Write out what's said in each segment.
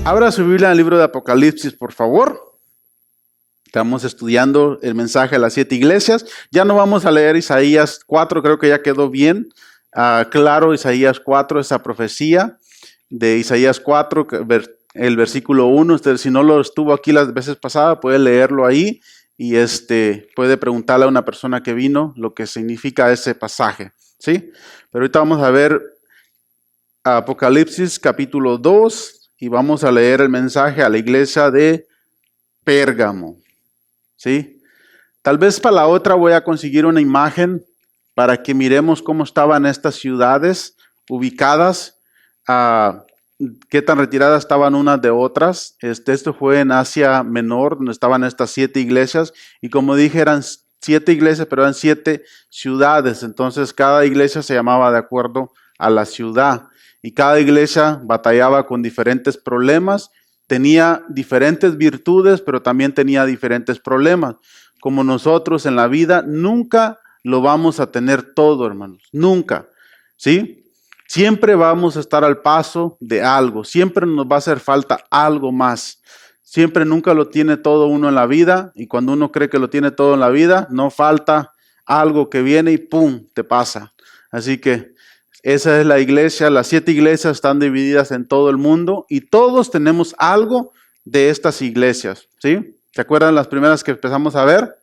Abra su Biblia en el libro de Apocalipsis, por favor. Estamos estudiando el mensaje a las 7 iglesias. Ya no vamos a leer Isaías 4, creo que ya quedó bien claro Isaías 4, esa profecía de Isaías 4, el versículo 1. Usted, si no lo estuvo aquí las veces pasadas, puede leerlo ahí y puede preguntarle a una persona que vino lo que significa ese pasaje, ¿sí? Pero ahorita vamos a ver Apocalipsis capítulo 2 y vamos a leer el mensaje a la iglesia de Pérgamo, ¿sí? Tal vez para la otra voy a conseguir una imagen para que miremos cómo estaban estas ciudades ubicadas, qué tan retiradas estaban unas de otras. Esto fue en Asia Menor, donde estaban estas 7 iglesias, y como dije, eran 7 iglesias, pero eran 7 ciudades. Entonces cada iglesia se llamaba de acuerdo a la ciudad, y cada iglesia batallaba con diferentes problemas, tenía diferentes virtudes, pero también tenía diferentes problemas. Como nosotros en la vida, nunca lo vamos a tener todo, hermanos. Nunca, ¿sí? Siempre vamos a estar al paso de algo. Siempre nos va a hacer falta algo más. Siempre, nunca lo tiene todo uno en la vida. Y cuando uno cree que lo tiene todo en la vida, no falta algo que viene y ¡pum!, te pasa. Así que esa es la iglesia. Las 7 iglesias están divididas en todo el mundo y todos tenemos algo de estas iglesias, ¿sí? ¿Se acuerdan las primeras que empezamos a ver?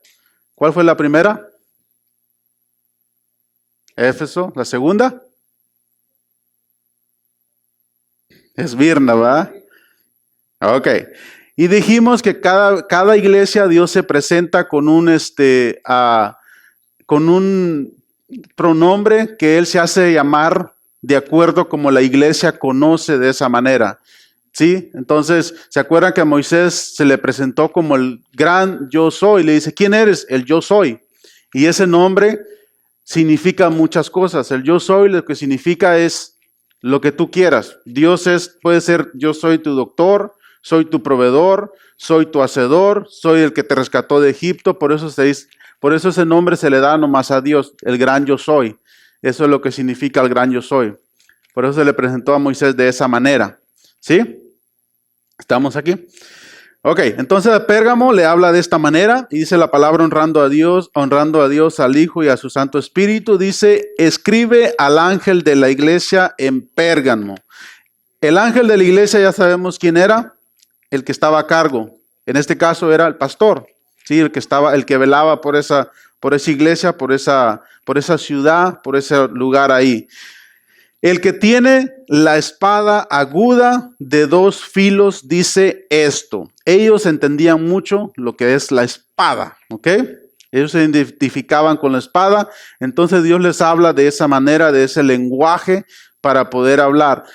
¿Cuál fue la primera? Éfeso. ¿La segunda? Esmirna, ¿verdad? Ok. Y dijimos que cada iglesia Dios se presenta con con un pronombre que Él se hace llamar de acuerdo como la iglesia conoce de esa manera. ¿Sí? Entonces, ¿se acuerdan que a Moisés se le presentó como el gran yo soy? Le dice, ¿quién eres? El yo soy. Y ese nombre significa muchas cosas. El yo soy lo que significa es lo que tú quieras. Dios puede ser, yo soy tu doctor, soy tu proveedor, soy tu hacedor, soy el que te rescató de Egipto. Por eso ese nombre se le da nomás a Dios, el gran yo soy. Eso es lo que significa el gran yo soy. Por eso se le presentó a Moisés de esa manera. ¿Sí? ¿Estamos aquí? Ok, entonces a Pérgamo le habla de esta manera y dice la palabra honrando a Dios, al Hijo y a su Santo Espíritu. Dice, escribe al ángel de la iglesia en Pérgamo. El ángel de la iglesia ya sabemos quién era, el que estaba a cargo. En este caso era el pastor, ¿sí? El que velaba por esa iglesia, por esa ciudad, por ese lugar ahí. El que tiene la espada aguda de 2 filos dice esto. Ellos entendían mucho lo que es la espada, ¿ok? Ellos se identificaban con la espada, entonces Dios les habla de esa manera, de ese lenguaje para poder hablar.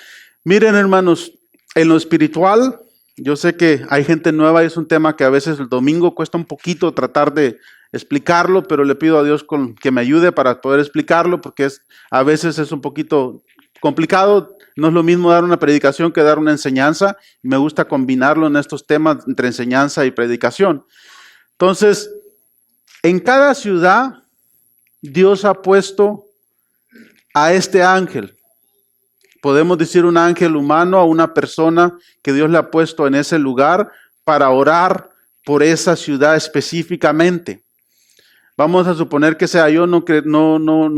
Miren, hermanos, en lo espiritual, yo sé que hay gente nueva y es un tema que a veces el domingo cuesta un poquito tratar de explicarlo, pero le pido a Dios que me ayude para poder explicarlo, porque a veces es un poquito complicado. No es lo mismo dar una predicación que dar una enseñanza. Me gusta combinarlo en estos temas entre enseñanza y predicación. Entonces, en cada ciudad, Dios ha puesto a este ángel. Podemos decir un ángel humano, a una persona que Dios le ha puesto en ese lugar para orar por esa ciudad específicamente. Vamos a suponer que sea yo, no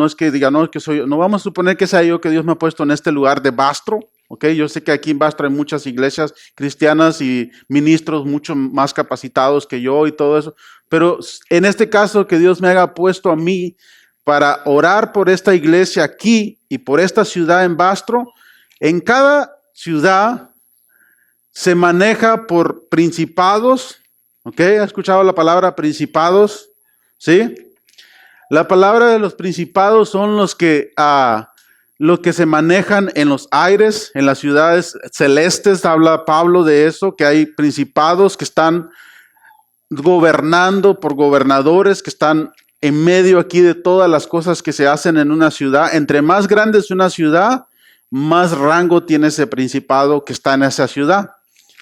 es que diga, no, que soy yo. No, vamos a suponer que sea yo, que Dios me ha puesto en este lugar de Bastro, ¿ok? Yo sé que aquí en Bastro hay muchas iglesias cristianas y ministros mucho más capacitados que yo y todo eso, pero en este caso que Dios me haya puesto a mí para orar por esta iglesia aquí y por esta ciudad en Bastro. En cada ciudad se maneja por principados, ¿ok? ¿Ha escuchado la palabra principados? ¿Sí? La palabra de los principados son los que se manejan en los aires, en las ciudades celestes. Habla Pablo de eso, que hay principados que están gobernando por gobernadores, que están en medio aquí de todas las cosas que se hacen en una ciudad. Entre más grande es una ciudad, más rango tiene ese principado que está en esa ciudad,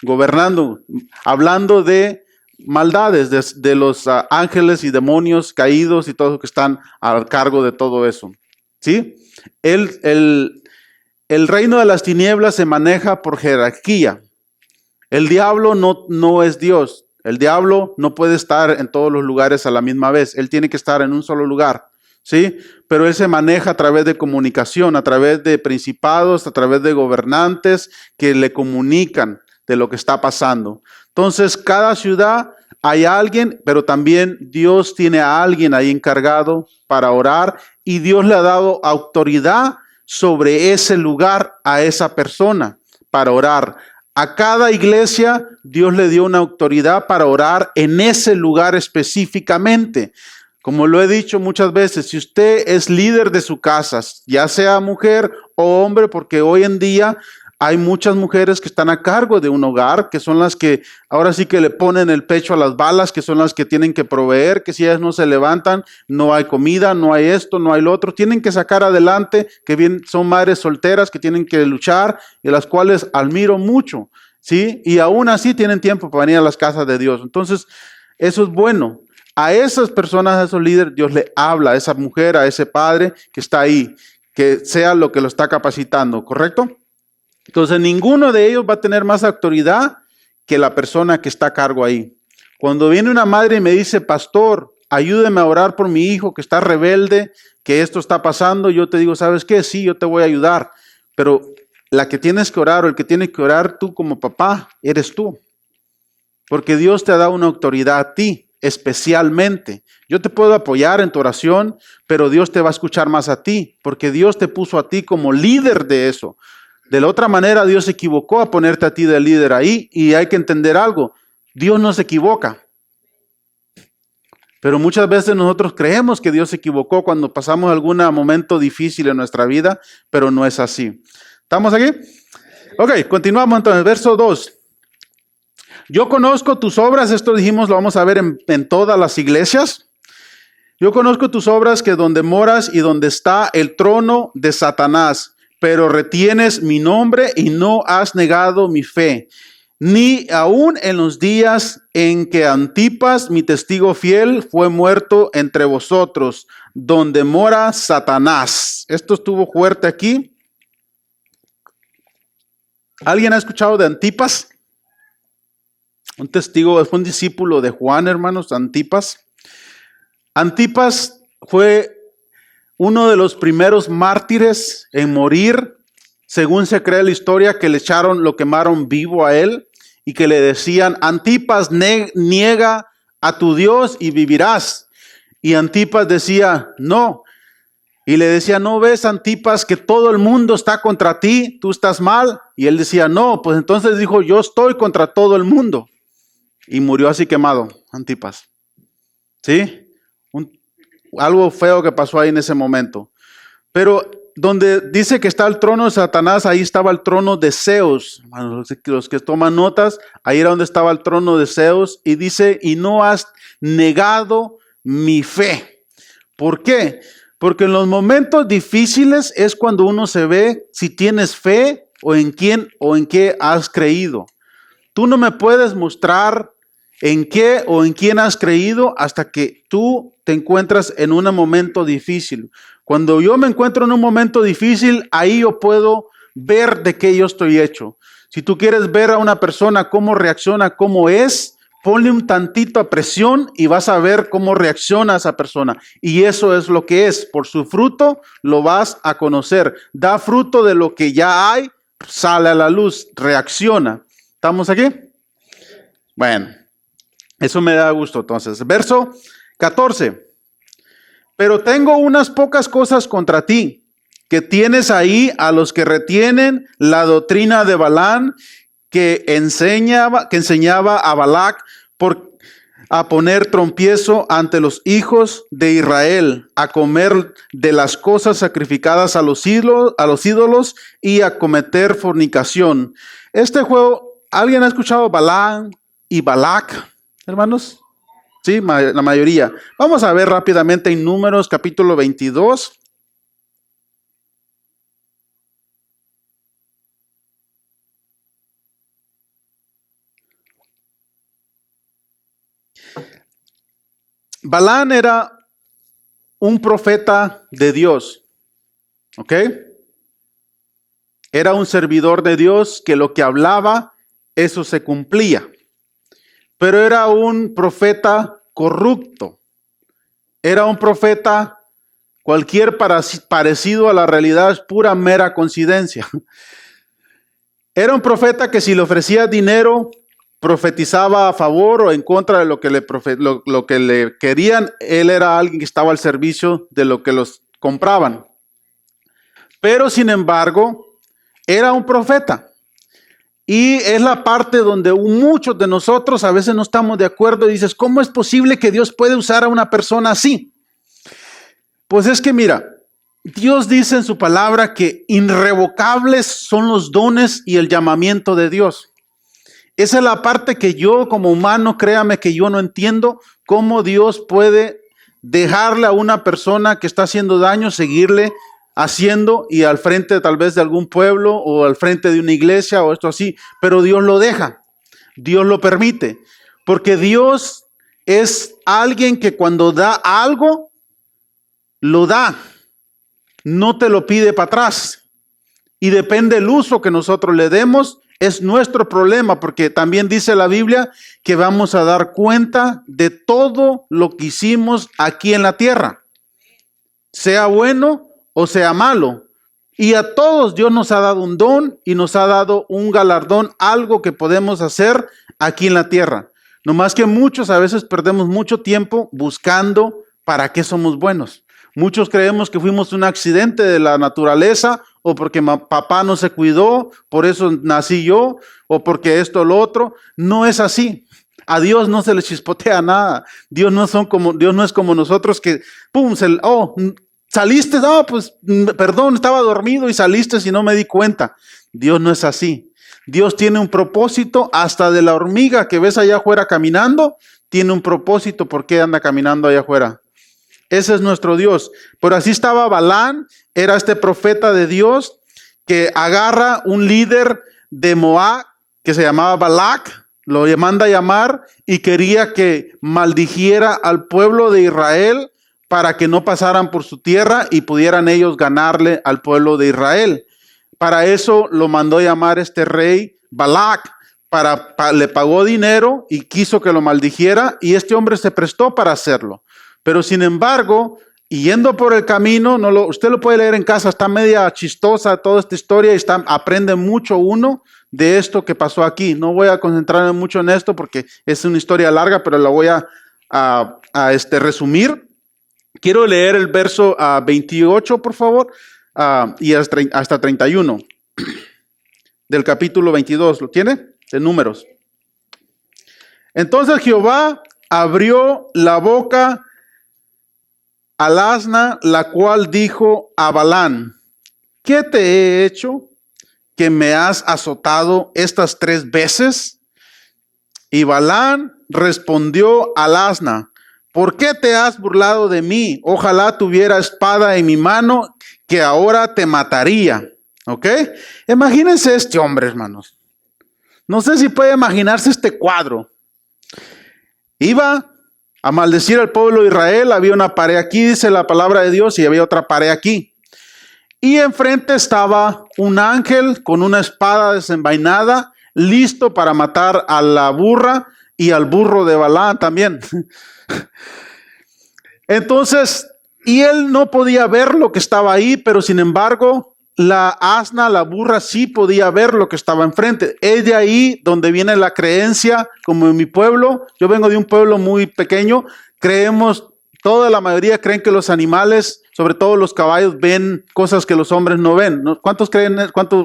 gobernando, hablando de maldades de los ángeles y demonios caídos y todos los que están a cargo de todo eso. ¿Sí? El reino de las tinieblas se maneja por jerarquía. El diablo no es Dios. El diablo no puede estar en todos los lugares a la misma vez. Él tiene que estar en un solo lugar, ¿sí? Pero él se maneja a través de comunicación, a través de principados, a través de gobernantes que le comunican de lo que está pasando. Entonces, cada ciudad hay alguien, pero también Dios tiene a alguien ahí encargado para orar y Dios le ha dado autoridad sobre ese lugar a esa persona para orar. A cada iglesia Dios le dio una autoridad para orar en ese lugar específicamente. Como lo he dicho muchas veces, si usted es líder de su casa, ya sea mujer o hombre, porque hoy en día hay muchas mujeres que están a cargo de un hogar, que son las que ahora sí que le ponen el pecho a las balas, que son las que tienen que proveer, que si ellas no se levantan, no hay comida, no hay esto, no hay lo otro. Tienen que sacar adelante, que bien son madres solteras que tienen que luchar y las cuales admiro mucho, ¿sí? Y aún así tienen tiempo para venir a las casas de Dios. Entonces, eso es bueno. A esas personas, a esos líderes, Dios le habla a esa mujer, a ese padre que está ahí, que sea lo que lo está capacitando, ¿correcto? Entonces, ninguno de ellos va a tener más autoridad que la persona que está a cargo ahí. Cuando viene una madre y me dice, pastor, ayúdeme a orar por mi hijo que está rebelde, que esto está pasando, yo te digo, ¿sabes qué? Sí, yo te voy a ayudar. Pero la que tienes que orar o el que tiene que orar tú como papá, eres tú. Porque Dios te ha dado una autoridad a ti, especialmente. Yo te puedo apoyar en tu oración, pero Dios te va a escuchar más a ti, porque Dios te puso a ti como líder de eso. De la otra manera, Dios se equivocó a ponerte a ti de líder ahí y hay que entender algo. Dios no se equivoca. Pero muchas veces nosotros creemos que Dios se equivocó cuando pasamos algún momento difícil en nuestra vida, pero no es así. ¿Estamos aquí? Ok, continuamos entonces. Verso 2. Yo conozco tus obras, esto dijimos, lo vamos a ver en todas las iglesias. Yo conozco tus obras que donde moras y donde está el trono de Satanás, pero retienes mi nombre y no has negado mi fe, ni aun en los días en que Antipas, mi testigo fiel, fue muerto entre vosotros, donde mora Satanás. Esto estuvo fuerte aquí. ¿Alguien ha escuchado de Antipas? Un testigo, fue un discípulo de Juan, hermanos, Antipas. Antipas fue uno de los primeros mártires en morir, según se cree la historia, que lo quemaron vivo a él y que le decían, Antipas, niega a tu Dios y vivirás. Y Antipas decía, no. Y le decía, ¿no ves, Antipas, que todo el mundo está contra ti? ¿Tú estás mal? Y él decía, no. Pues entonces dijo, yo estoy contra todo el mundo. Y murió así quemado, Antipas. ¿Sí? Algo feo que pasó ahí en ese momento. Pero donde dice que está el trono de Satanás, ahí estaba el trono de Zeus. Los que toman notas, ahí era donde estaba el trono de Zeus. Y dice, y no has negado mi fe. ¿Por qué? Porque en los momentos difíciles es cuando uno se ve si tienes fe o en quién o en qué has creído. Tú no me puedes mostrar en qué o en quién has creído hasta que tú te encuentras en un momento difícil. Cuando yo me encuentro en un momento difícil, ahí yo puedo ver de qué yo estoy hecho. Si tú quieres ver a una persona cómo reacciona, cómo es, ponle un tantito a presión y vas a ver cómo reacciona esa persona. Y eso es lo que es. Por su fruto lo vas a conocer. Da fruto de lo que ya hay, sale a la luz, reacciona. ¿Estamos aquí? Bueno. Eso me da gusto. Entonces, verso 14. Pero tengo unas pocas cosas contra ti, que tienes ahí a los que retienen la doctrina de Balaam, que enseñaba a Balac a poner trompiezo ante los hijos de Israel, a comer de las cosas sacrificadas a los ídolos y a cometer fornicación. Este juego, ¿alguien ha escuchado Balaam y Balac? Hermanos, sí, la mayoría. Vamos a ver rápidamente en Números capítulo 22. Balaam era un profeta de Dios, ¿ok? Era un servidor de Dios que lo que hablaba eso se cumplía. Pero era un profeta corrupto. Era un profeta, cualquier parecido a la realidad es pura mera coincidencia. Era un profeta que si le ofrecía dinero, profetizaba a favor o en contra de lo que le querían. Él era alguien que estaba al servicio de lo que los compraban. Pero sin embargo, era un profeta. Y es la parte donde muchos de nosotros a veces no estamos de acuerdo y dices, ¿cómo es posible que Dios puede usar a una persona así? Pues es que mira, Dios dice en su palabra que irrevocables son los dones y el llamamiento de Dios. Esa es la parte que yo como humano, créame que yo no entiendo cómo Dios puede dejarle a una persona que está haciendo daño, seguirle haciendo y al frente tal vez de algún pueblo o al frente de una iglesia o esto así, pero Dios lo deja, Dios lo permite, porque Dios es alguien que cuando da algo, lo da, no te lo pide para atrás y depende del uso que nosotros le demos, es nuestro problema, porque también dice la Biblia que vamos a dar cuenta de todo lo que hicimos aquí en la tierra, sea bueno o sea malo. Y a todos Dios nos ha dado un don y nos ha dado un galardón, algo que podemos hacer aquí en la tierra. No más que muchos a veces perdemos mucho tiempo buscando para qué somos buenos. Muchos creemos que fuimos un accidente de la naturaleza o porque papá no se cuidó, por eso nací yo, o porque esto o lo otro. No es así. A Dios no se le chispotea nada. Dios no es como nosotros que, pum, saliste, pues perdón, estaba dormido y saliste si no me di cuenta. Dios no es así. Dios tiene un propósito, hasta de la hormiga que ves allá afuera caminando, tiene un propósito por qué anda caminando allá afuera. Ese es nuestro Dios. Pero así estaba Balaam, era este profeta de Dios que agarra un líder de Moab que se llamaba Balac, lo manda a llamar y quería que maldijera al pueblo de Israel para que no pasaran por su tierra y pudieran ellos ganarle al pueblo de Israel. Para eso lo mandó llamar este rey Balac, le pagó dinero y quiso que lo maldijera y este hombre se prestó para hacerlo. Pero sin embargo, yendo por el camino, usted lo puede leer en casa, está media chistosa toda esta historia y aprende mucho uno de esto que pasó aquí. No voy a concentrarme mucho en esto porque es una historia larga, pero la voy a resumir. Quiero leer el verso 28, por favor, y hasta 31 del capítulo 22. ¿Lo tiene? De Números. Entonces Jehová abrió la boca al asna, la cual dijo a Balaam, ¿qué te he hecho que me has azotado estas 3 veces? Y Balaam respondió al asna, ¿por qué te has burlado de mí? Ojalá tuviera espada en mi mano, que ahora te mataría. ¿Ok? Imagínense este hombre, hermanos. No sé si puede imaginarse este cuadro. Iba a maldecir al pueblo de Israel, había una pared aquí, dice la palabra de Dios, y había otra pared aquí. Y enfrente estaba un ángel con una espada desenvainada, listo para matar a la burra y al burro de Balaam también. Entonces, y él no podía ver lo que estaba ahí, pero sin embargo, la asna, la burra, sí podía ver lo que estaba enfrente. Es de ahí donde viene la creencia, como en mi pueblo. Yo vengo de un pueblo muy pequeño. Toda la mayoría creen que los animales, sobre todo los caballos, ven cosas que los hombres no ven. ¿Cuántos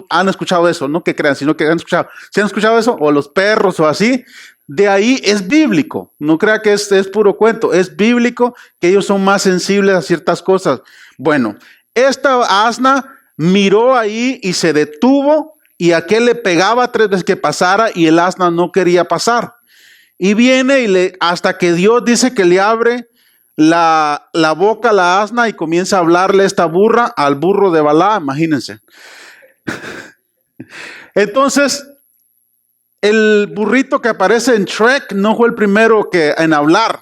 han escuchado eso? No que crean, sino que han escuchado. ¿Sí han escuchado eso? O los perros o así. De ahí es bíblico. No crea que es puro cuento. Es bíblico que ellos son más sensibles a ciertas cosas. Bueno, esta asna miró ahí y se detuvo y aquel le pegaba 3 veces que pasara y el asna no quería pasar. Y viene hasta que Dios dice que le abre la boca a la asna y comienza a hablarle esta burra al burro de Balaam, imagínense. Entonces, el burrito que aparece en Shrek no fue el primero en hablar.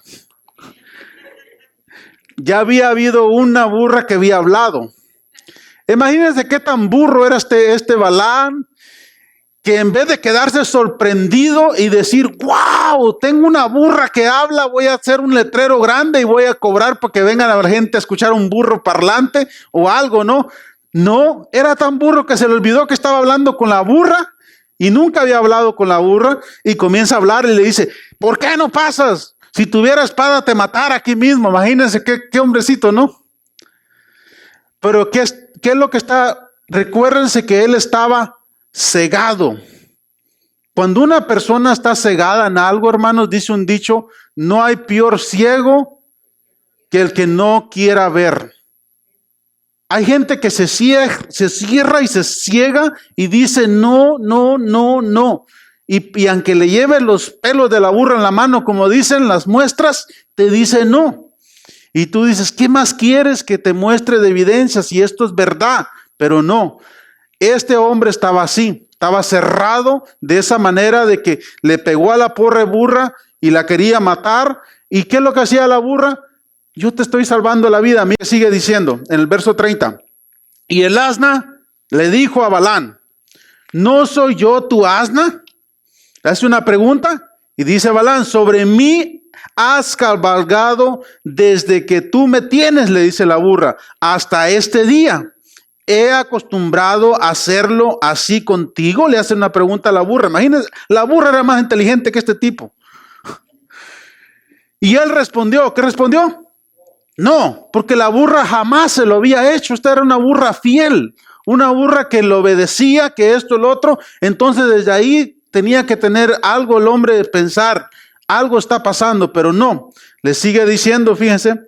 Ya había habido una burra que había hablado. Imagínense qué tan burro era este Balaam. que en vez de quedarse sorprendido y decir, wow, tengo una burra que habla, voy a hacer un letrero grande y voy a cobrar para que vengan a la gente a escuchar un burro parlante o algo, ¿no? No, era tan burro que se le olvidó que estaba hablando con la burra y nunca había hablado con la burra y comienza a hablar y le dice, ¿por qué no pasas? Si tuviera espada te matara aquí mismo. Imagínense qué hombrecito, ¿no? Pero ¿qué es lo que está? Recuérdense que él estaba cegado. Cuando una persona está cegada en algo, hermanos, dice un dicho, no hay peor ciego que el que no quiera ver. Hay gente que se cierra y se ciega y dice no, no, no, no. Y aunque le lleve los pelos de la burra en la mano, como dicen las muestras, te dice no. Y tú dices, ¿qué más quieres que te muestre de evidencia si esto es verdad? Pero no. Este hombre estaba así, estaba cerrado de esa manera de que le pegó a la pobre burra y la quería matar. ¿Y qué es lo que hacía la burra? Yo te estoy salvando la vida. Mira, sigue diciendo en el verso 30. Y el asna le dijo a Balán, ¿no soy yo tu asna? Hace una pregunta y dice Balán, sobre mí has cabalgado desde que tú me tienes, le dice la burra, hasta este día. ¿He acostumbrado a hacerlo así contigo? Le hace una pregunta a la burra. Imagínense, la burra era más inteligente que este tipo. Y él respondió, ¿qué respondió? No, porque la burra jamás se lo había hecho. Esta era una burra fiel, una burra que le obedecía, que esto, el otro. Entonces desde ahí tenía que tener algo el hombre de pensar, algo está pasando, pero no. Le sigue diciendo, fíjense.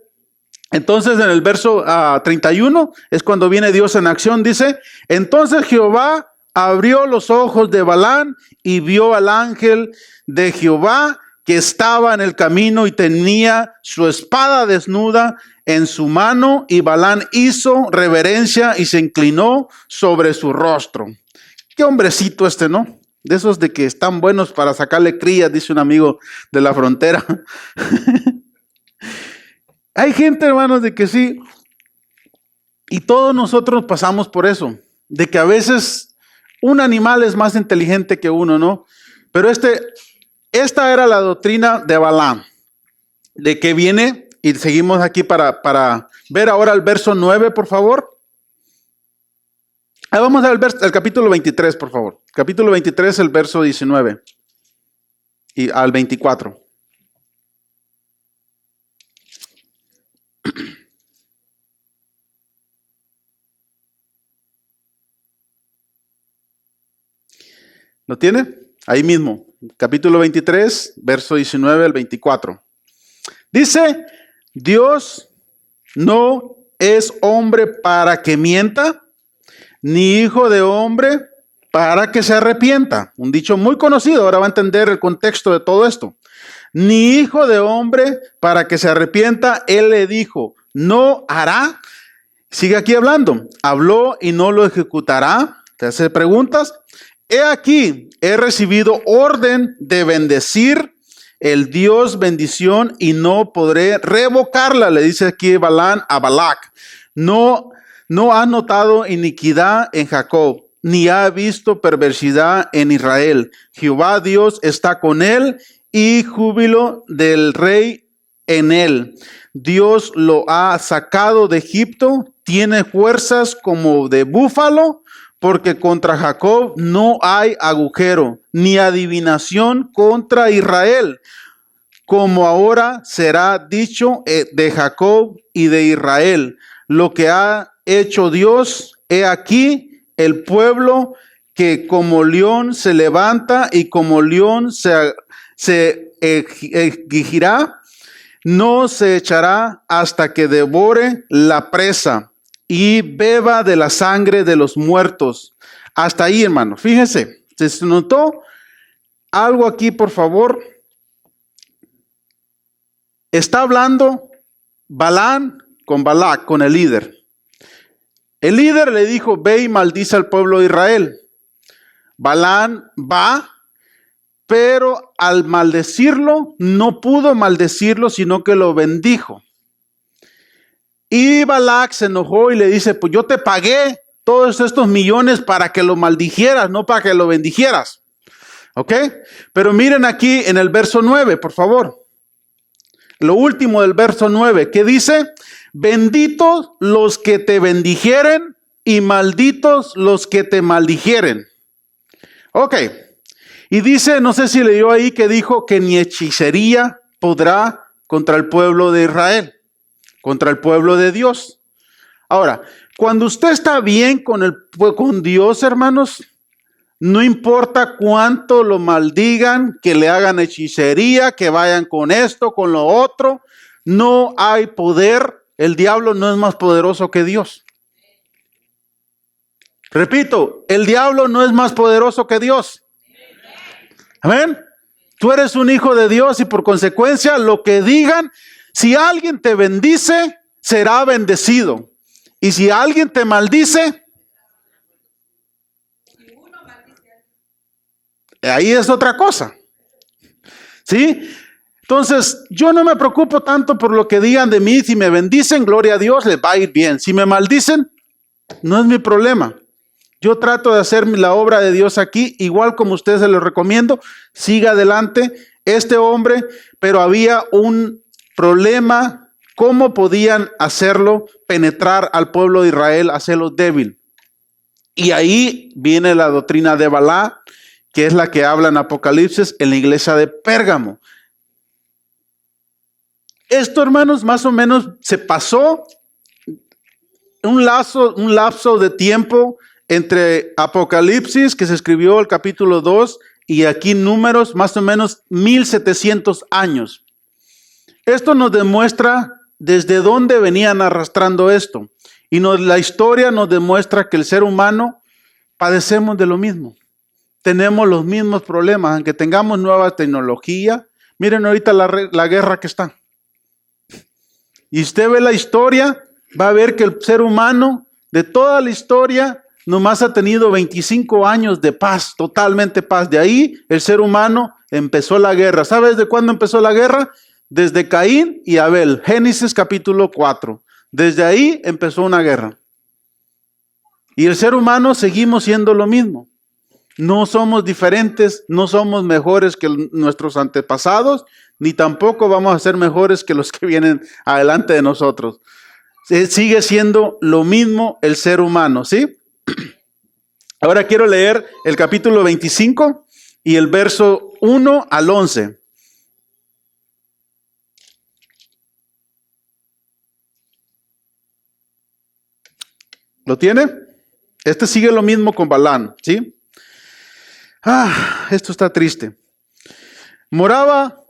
Entonces en el verso 31 es cuando viene Dios en acción, dice, entonces Jehová abrió los ojos de Balán y vio al ángel de Jehová que estaba en el camino y tenía su espada desnuda en su mano, y Balán hizo reverencia y se inclinó sobre su rostro. Qué hombrecito este, ¿no? De esos de que están buenos para sacarle crías, dice un amigo de la frontera. Hay gente, hermanos, de que sí, y todos nosotros pasamos por eso, de que a veces un animal es más inteligente que uno, ¿no? Pero esta era la doctrina de Balaam, de que viene, y seguimos aquí para ver ahora el verso 9, por favor. Vamos al capítulo 23, por favor. Capítulo 23, el verso 19 y al 24. ¿Lo tiene? Ahí mismo, capítulo 23, verso 19 al 24. Dice, Dios no es hombre para que mienta, ni hijo de hombre para que se arrepienta. Un dicho muy conocido, ahora va a entender el contexto de todo esto. Ni hijo de hombre para que se arrepienta, él le dijo, no hará. Sigue aquí hablando, habló y no lo ejecutará. Te hace preguntas. He aquí, he recibido orden de bendecir el Dios bendición y no podré revocarla, le dice aquí Balán a Balac. No ha notado iniquidad en Jacob, ni ha visto perversidad en Israel. Jehová Dios está con él y júbilo del rey en él. Dios lo ha sacado de Egipto, tiene fuerzas como de búfalo, porque contra Jacob no hay agujero, ni adivinación contra Israel, como ahora será dicho de Jacob y de Israel. Lo que ha hecho Dios, he aquí el pueblo que como león se levanta y como león se erguirá, no se echará hasta que devore la presa y beba de la sangre de los muertos. Hasta ahí, hermano. Fíjese, ¿se notó algo aquí, por favor? Está hablando Balán con Balac, con el líder. El líder le dijo, ve y maldice al pueblo de Israel. Balán va, pero al maldecirlo, no pudo maldecirlo, sino que lo bendijo. Y Balac se enojó y le dice, pues yo te pagué todos estos millones para que lo maldijeras, no para que lo bendijeras. ¿Ok? Pero miren aquí en el verso 9, por favor. Lo último del verso 9, ¿qué dice? Benditos los que te bendijeren y malditos los que te maldijeren. Ok. Y dice, no sé si leyó ahí que dijo que ni hechicería podrá contra el pueblo de Israel, contra el pueblo de Dios. Ahora, cuando usted está bien con Dios, hermanos, no importa cuánto lo maldigan, que le hagan hechicería, que vayan con esto, con lo otro, no hay poder. El diablo no es más poderoso que Dios. Repito, el diablo no es más poderoso que Dios. Amén. Tú eres un hijo de Dios y por consecuencia lo que digan, si alguien te bendice, será bendecido. Y si alguien te maldice, ahí es otra cosa. ¿Sí? Entonces, yo no me preocupo tanto por lo que digan de mí. Si me bendicen, gloria a Dios, les va a ir bien. Si me maldicen, no es mi problema. Yo trato de hacer la obra de Dios aquí, igual como ustedes se lo recomiendo. Siga adelante. Este hombre, pero había un problema. ¿Cómo podían hacerlo? Penetrar al pueblo de Israel, hacerlo débil. Y ahí viene la doctrina de Balaam, que es la que habla en Apocalipsis en la iglesia de Pérgamo. Esto, hermanos, más o menos se pasó un lapso de tiempo entre Apocalipsis, que se escribió el capítulo 2, y aquí Números, más o menos 1700 años. Esto nos demuestra desde dónde venían arrastrando esto. Y la historia nos demuestra que el ser humano padecemos de lo mismo. Tenemos los mismos problemas, aunque tengamos nueva tecnología. Miren ahorita la guerra que está. Y usted ve la historia, va a ver que el ser humano, de toda la historia, nomás ha tenido 25 años de paz, totalmente paz. De ahí el ser humano empezó la guerra. ¿Sabes de cuándo empezó la guerra? Desde Caín y Abel, Génesis capítulo 4. Desde ahí empezó una guerra. Y el ser humano seguimos siendo lo mismo. No somos diferentes, no somos mejores que nuestros antepasados, ni tampoco vamos a ser mejores que los que vienen adelante de nosotros. Sigue siendo lo mismo el ser humano, ¿sí? Ahora quiero leer el capítulo 25 y el verso 1 al 11. ¿Lo tiene? Este sigue lo mismo con Balaam, ¿sí? Esto está triste. Moraba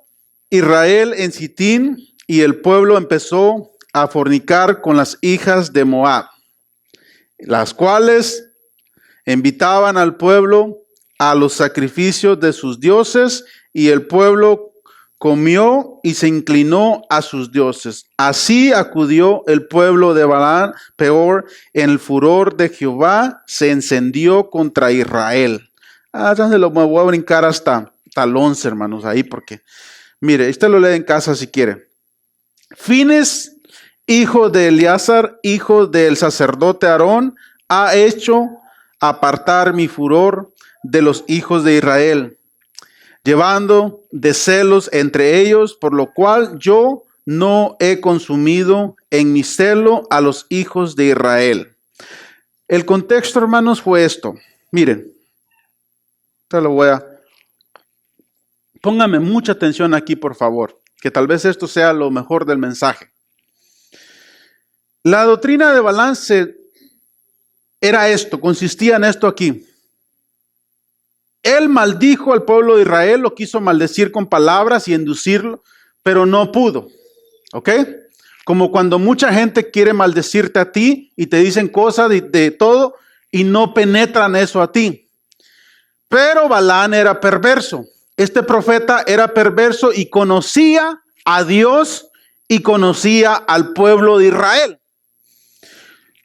Israel en Sitín y el pueblo empezó a fornicar con las hijas de Moab, las cuales invitaban al pueblo a los sacrificios de sus dioses, y el pueblo comió y se inclinó a sus dioses. Así acudió el pueblo de Balaam, Peor, en el furor de Jehová se encendió contra Israel. Ya me voy a brincar hasta el 11, hermanos, ahí porque, mire, usted lo lee en casa si quiere. Fines, hijo de Eleazar, hijo del sacerdote Aarón, ha hecho apartar mi furor de los hijos de Israel, llevando de celos entre ellos, por lo cual yo no he consumido en mi celo a los hijos de Israel. El contexto, hermanos, fue esto. Miren. Póngame mucha atención aquí, por favor, que tal vez esto sea lo mejor del mensaje. La doctrina de Balaam era esto, consistía en esto aquí. Él maldijo al pueblo de Israel, lo quiso maldecir con palabras y inducirlo, pero no pudo. ¿Ok? Como cuando mucha gente quiere maldecirte a ti y te dicen cosas de todo y no penetran eso a ti. Pero Balaam era perverso. Este profeta era perverso y conocía a Dios y conocía al pueblo de Israel.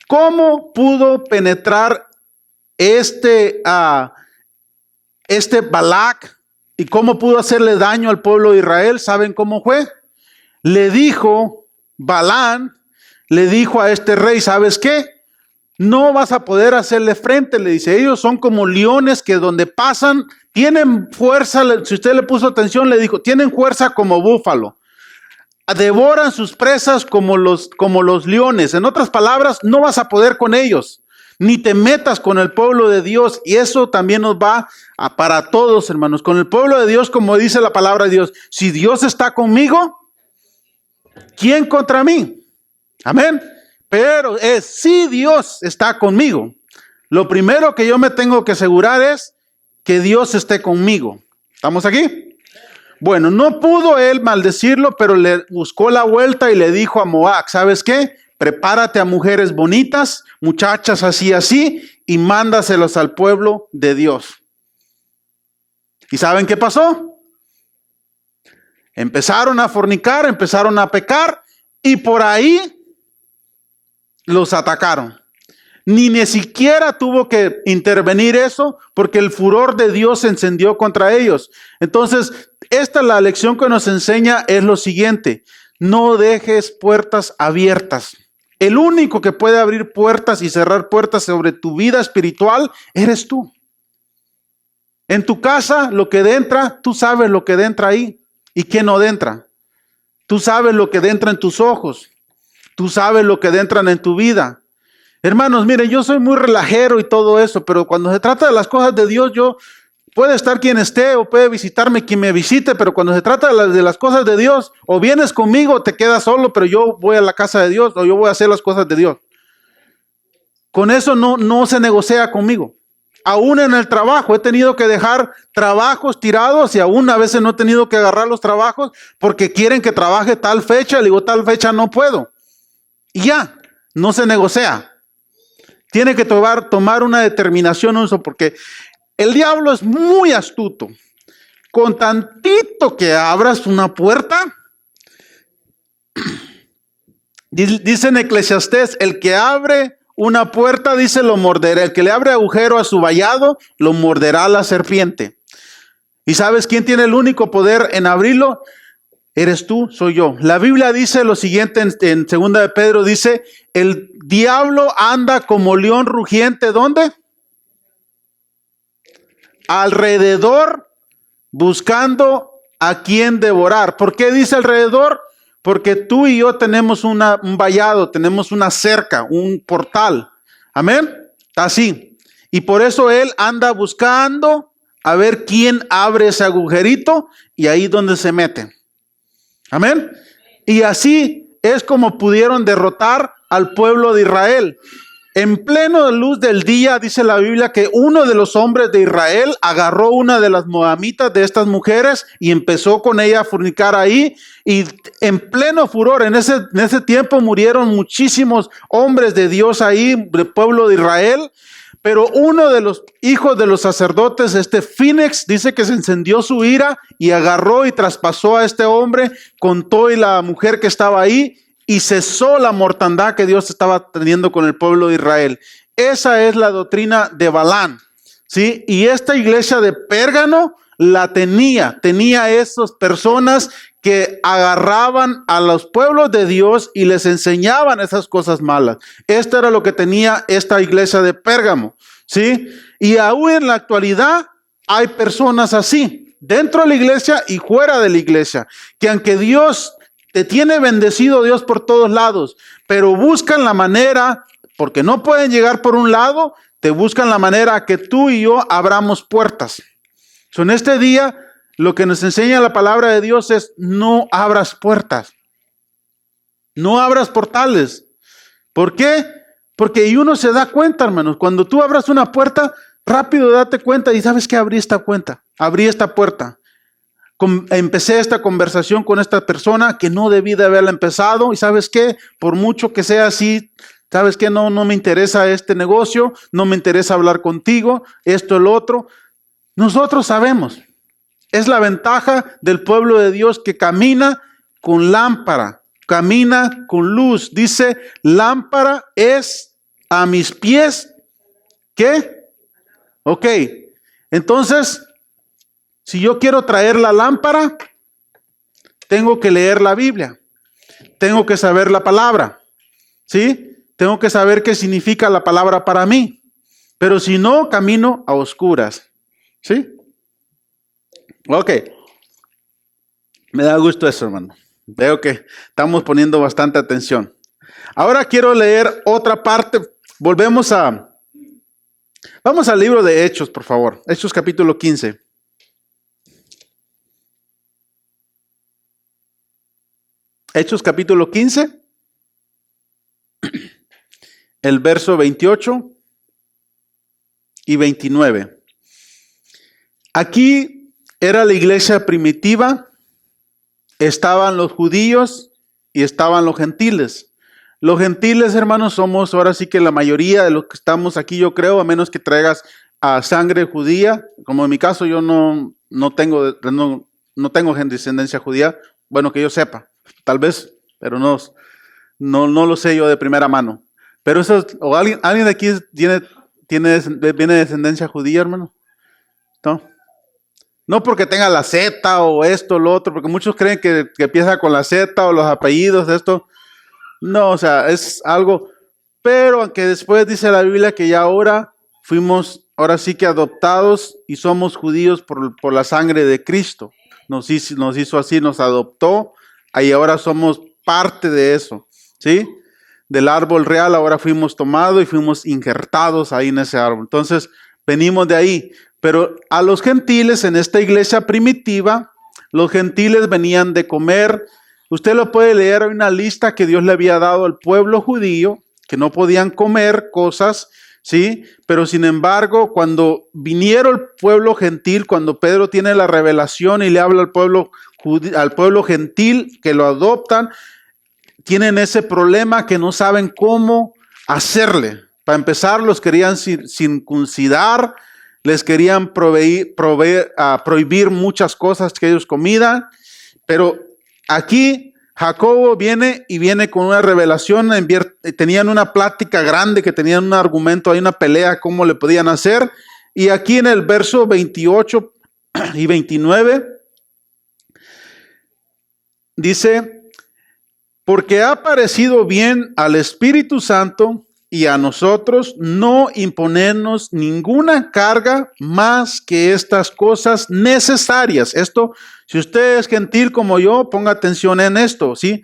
¿Cómo pudo penetrar este Balac y cómo pudo hacerle daño al pueblo de Israel? ¿Saben cómo fue? Le dijo Balaam, le dijo a este rey, ¿sabes qué? No vas a poder hacerle frente, le dice. Ellos son como leones que donde pasan, tienen fuerza. Si usted le puso atención, le dijo, tienen fuerza como búfalo. Devoran sus presas como los leones. En otras palabras, no vas a poder con ellos. Ni te metas con el pueblo de Dios. Y eso también nos va para todos, hermanos. Con el pueblo de Dios, como dice la palabra de Dios, si Dios está conmigo, ¿quién contra mí? Amén. Pero si Dios está conmigo, lo primero que yo me tengo que asegurar es que Dios esté conmigo. ¿Estamos aquí? Bueno, no pudo él maldecirlo, pero le buscó la vuelta y le dijo a Moab, ¿sabes qué? Prepárate a mujeres bonitas, muchachas así, y mándaselos al pueblo de Dios. ¿Y saben qué pasó? Empezaron a fornicar, empezaron a pecar, y por ahí los atacaron. Ni siquiera tuvo que intervenir eso, porque el furor de Dios se encendió contra ellos. Entonces, esta la lección que nos enseña es lo siguiente: no dejes puertas abiertas. El único que puede abrir puertas y cerrar puertas sobre tu vida espiritual eres tú. En tu casa, lo que entra, tú sabes lo que entra ahí y qué no entra. Tú sabes lo que entra en tus ojos. Tú sabes lo que entran en tu vida. Hermanos, miren, yo soy muy relajero y todo eso, pero cuando se trata de las cosas de Dios, puede estar quien esté o puede visitarme quien me visite, pero cuando se trata de las cosas de Dios, o vienes conmigo o te quedas solo, pero yo voy a la casa de Dios o yo voy a hacer las cosas de Dios. Con eso no se negocia conmigo. Aún en el trabajo he tenido que dejar trabajos tirados y aún a veces no he tenido que agarrar los trabajos porque quieren que trabaje tal fecha. Le digo, tal fecha no puedo. Y ya, no se negocia. Tiene que tomar una determinación, porque el diablo es muy astuto. Con tantito que abras una puerta, dice en Eclesiastés, el que abre una puerta, dice, lo morderá. El que le abre agujero a su vallado, lo morderá la serpiente. ¿Y sabes quién tiene el único poder en abrirlo? Eres tú, soy yo. La Biblia dice lo siguiente en 2 de Pedro, dice, el diablo anda como león rugiente, ¿dónde? Alrededor, buscando a quien devorar. ¿Por qué dice alrededor? Porque tú y yo tenemos un vallado, tenemos una cerca, un portal. Amén. Así. Y por eso él anda buscando a ver quién abre ese agujerito y ahí donde se mete. Amén. Y así es como pudieron derrotar al pueblo de Israel. En pleno luz del día, dice la Biblia, que uno de los hombres de Israel agarró una de las moabitas de estas mujeres y empezó con ella a fornicar ahí. Y en pleno furor, en ese tiempo murieron muchísimos hombres de Dios ahí, del pueblo de Israel. Pero uno de los hijos de los sacerdotes, Fínex, dice que se encendió su ira y agarró y traspasó a este hombre con todo y la mujer que estaba ahí y cesó la mortandad que Dios estaba teniendo con el pueblo de Israel. Esa es la doctrina de Balaam, ¿sí? Y esta iglesia de Pérgamo la tenía esas personas que agarraban a los pueblos de Dios y les enseñaban esas cosas malas. Esto era lo que tenía esta iglesia de Pérgamo, ¿sí? Y aún en la actualidad hay personas así, dentro de la iglesia y fuera de la iglesia, que aunque Dios te tiene bendecido, Dios por todos lados, pero buscan la manera, porque no pueden llegar por un lado, te buscan la manera que tú y yo abramos puertas. En este día, lo que nos enseña la palabra de Dios es no abras puertas, no abras portales. ¿Por qué? Porque uno se da cuenta, hermanos, cuando tú abras una puerta, rápido date cuenta y sabes que abrí esta puerta. Empecé esta conversación con esta persona que no debí de haberla empezado y sabes qué, por mucho que sea así, sabes qué, no me interesa este negocio, no me interesa hablar contigo, esto, lo otro. Nosotros sabemos, es la ventaja del pueblo de Dios que camina con lámpara, camina con luz. Dice, lámpara es a mis pies, ¿qué? Ok, entonces, si yo quiero traer la lámpara, tengo que leer la Biblia, tengo que saber la palabra, ¿sí? tengo que saber qué significa la palabra para mí. Pero si no, camino a oscuras. ¿Sí? Ok. Me da gusto eso, hermano. Veo que estamos poniendo bastante atención. Ahora quiero leer otra parte. Vamos al libro de Hechos, por favor. Hechos capítulo 15. Hechos capítulo 15. El verso 28 y 29. Aquí era la iglesia primitiva. Estaban los judíos y estaban los gentiles. Los gentiles, hermanos, somos ahora sí que la mayoría de los que estamos aquí, yo creo, a menos que traigas a sangre judía. Como en mi caso, yo no tengo descendencia judía. Bueno, que yo sepa, tal vez, pero no lo sé yo de primera mano. Pero eso, o alguien de aquí viene de descendencia judía, hermano. ¿No? No porque tenga la Z o esto o lo otro, porque muchos creen que empieza con la Z o los apellidos de esto. No, o sea, es algo. Pero aunque después dice la Biblia que ya ahora ahora sí que adoptados y somos judíos por la sangre de Cristo. Nos hizo así, nos adoptó y ahora somos parte de eso, ¿sí? Del árbol real ahora fuimos tomados y fuimos injertados ahí en ese árbol. Entonces, venimos de ahí. Pero a los gentiles en esta iglesia primitiva, los gentiles venían de comer. Usted lo puede leer, hay una lista que Dios le había dado al pueblo judío, que no podían comer cosas, ¿sí? Pero sin embargo, cuando vinieron el pueblo gentil, cuando Pedro tiene la revelación y le habla al pueblo gentil, que lo adoptan, tienen ese problema que no saben cómo hacerle. Para empezar, los querían circuncidar, les querían prohibir muchas cosas que ellos comían, pero aquí Jacobo viene con una revelación, tenían una plática grande, que tenían un argumento, hay una pelea, cómo le podían hacer, y aquí en el verso 28 y 29 dice, porque ha parecido bien al Espíritu Santo y a nosotros no imponernos ninguna carga más que estas cosas necesarias. Esto, si usted es gentil como yo, ponga atención en esto, ¿sí?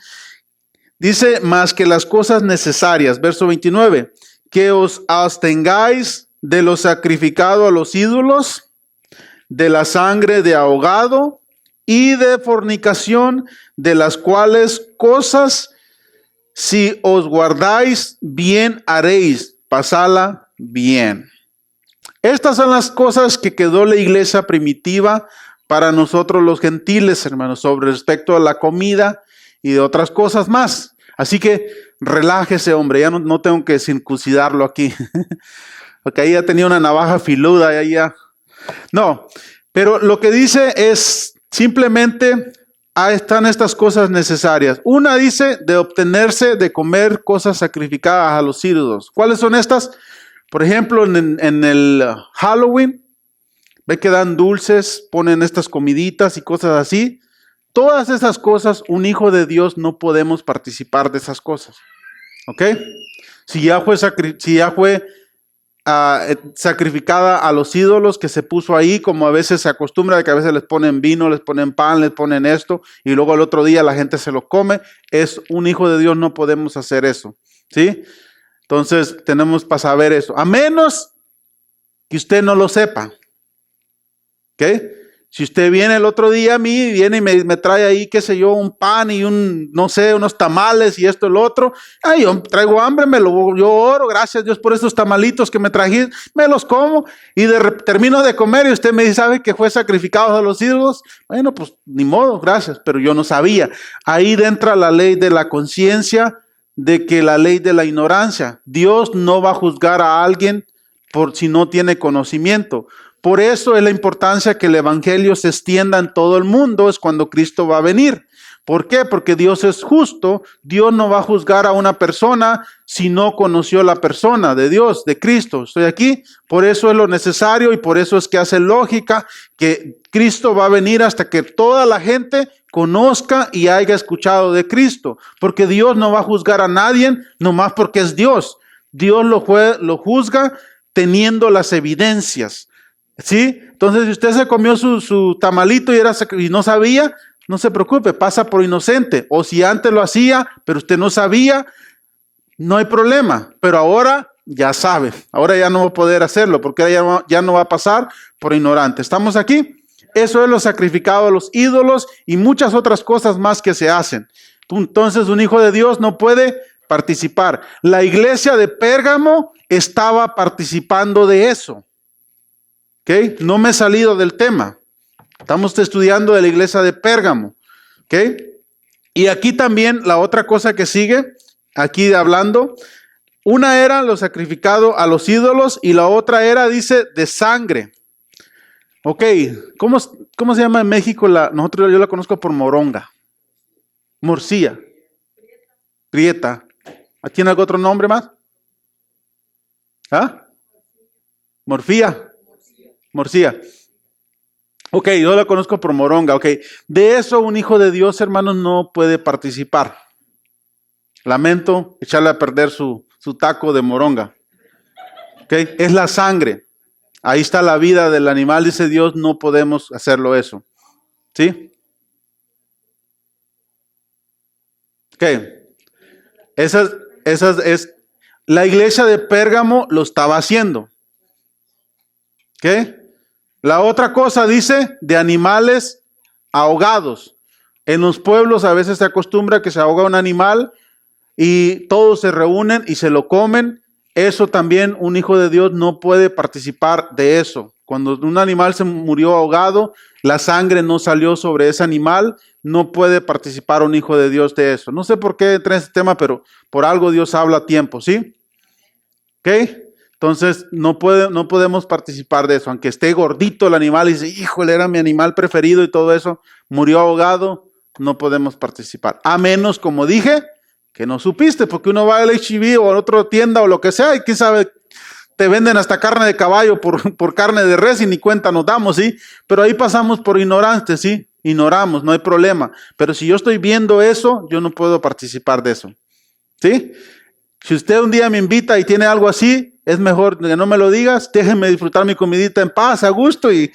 Dice, más que las cosas necesarias. Verso 29, que os abstengáis de lo sacrificado a los ídolos, de la sangre de ahogado y de fornicación, de las cuales cosas si os guardáis, bien haréis, pasala bien. Estas son las cosas que quedó la iglesia primitiva para nosotros los gentiles, hermanos, sobre respecto a la comida y de otras cosas más. Así que relájese, hombre, ya no tengo que circuncidarlo aquí. Porque ahí ya tenía una navaja filuda, ahí ya. No, pero lo que dice es simplemente... Ahí están estas cosas necesarias. Una dice de obtenerse de comer cosas sacrificadas a los ídolos. ¿Cuáles son estas? Por ejemplo, en el Halloween, ve que dan dulces, ponen estas comiditas y cosas así. Todas esas cosas, un hijo de Dios no podemos participar de esas cosas. ¿Ok? Si ya fue sacrificada a los ídolos que se puso ahí, como a veces se acostumbra, de que a veces les ponen vino, les ponen pan, les ponen esto, y luego al otro día la gente se lo come. Es un hijo de Dios, no podemos hacer eso, ¿sí? Entonces tenemos para saber eso, a menos que usted no lo sepa, ¿ok? Si usted viene el otro día a mí, viene y me trae ahí, qué sé yo, un pan y no sé, unos tamales y esto y lo otro. Ay, yo traigo hambre, yo oro, gracias Dios por estos tamalitos que me trajiste, me los como y termino de comer y usted me dice, ¿sabe que fue sacrificado a los ídolos? Bueno, pues ni modo, gracias, pero yo no sabía. Ahí entra la ley de la conciencia, de que la ley de la ignorancia. Dios no va a juzgar a alguien por si no tiene conocimiento. Por eso es la importancia que el evangelio se extienda en todo el mundo, es cuando Cristo va a venir. ¿Por qué? Porque Dios es justo. Dios no va a juzgar a una persona si no conoció la persona de Dios, de Cristo. Estoy aquí, por eso es lo necesario y por eso es que hace lógica que Cristo va a venir hasta que toda la gente conozca y haya escuchado de Cristo. Porque Dios no va a juzgar a nadie nomás porque es Dios. Dios lo juzga teniendo las evidencias. ¿Sí? Entonces, si usted se comió su tamalito y no sabía, no se preocupe, pasa por inocente. O si antes lo hacía, pero usted no sabía, no hay problema. Pero ahora ya sabe. Ahora ya no va a poder hacerlo porque ya no va a pasar por ignorante. ¿Estamos aquí? Eso es lo sacrificado a los ídolos y muchas otras cosas más que se hacen. Entonces, un hijo de Dios no puede participar. La iglesia de Pérgamo estaba participando de eso. ¿Ok? No me he salido del tema. Estamos estudiando de la iglesia de Pérgamo. ¿Ok? Y aquí también la otra cosa que sigue, aquí hablando, una era lo sacrificado a los ídolos y la otra era, dice, de sangre. Ok, ¿cómo se llama en México? Yo la conozco por moronga. Morcilla. Prieta. ¿Tiene algún otro nombre más? ¿Ah? Morfía. Morcilla. Ok, yo la conozco por moronga. Ok, de eso un hijo de Dios, hermanos, no puede participar. Lamento echarle a perder su taco de moronga. Ok, es la sangre. Ahí está la vida del animal, dice Dios, no podemos hacerlo eso. ¿Sí? Ok. La iglesia de Pérgamo lo estaba haciendo. ¿Ok? La otra cosa dice de animales ahogados. En los pueblos a veces se acostumbra que se ahoga un animal y todos se reúnen y se lo comen. Eso también un hijo de Dios no puede participar de eso. Cuando un animal se murió ahogado, la sangre no salió sobre ese animal, no puede participar un hijo de Dios de eso. No sé por qué entré en este tema, pero por algo Dios habla a tiempo, ¿sí? ¿Ok? Entonces no podemos participar de eso. Aunque esté gordito el animal y dice, híjole, era mi animal preferido y todo eso, murió ahogado, no podemos participar. A menos, como dije, que no supiste, porque uno va al H-E-B o a otra tienda o lo que sea y quién sabe, te venden hasta carne de caballo por carne de res y ni cuenta nos damos, ¿sí? Pero ahí pasamos por ignorantes, ¿sí? Ignoramos, no hay problema. Pero si yo estoy viendo eso, yo no puedo participar de eso, ¿sí? Si usted un día me invita y tiene algo así, es mejor que no me lo digas, déjenme disfrutar mi comidita en paz, a gusto y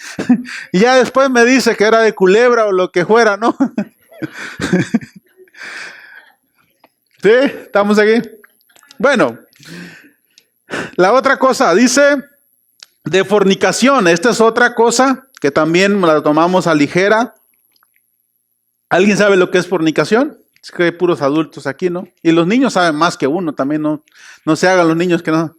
ya después me dice que era de culebra o lo que fuera, ¿no? ¿Sí? ¿Estamos aquí? Bueno, la otra cosa, dice de fornicación. Esta es otra cosa que también la tomamos a ligera. ¿Alguien sabe lo que es fornicación? Es que hay puros adultos aquí, ¿no? Y los niños saben más que uno también, no se hagan los niños que no.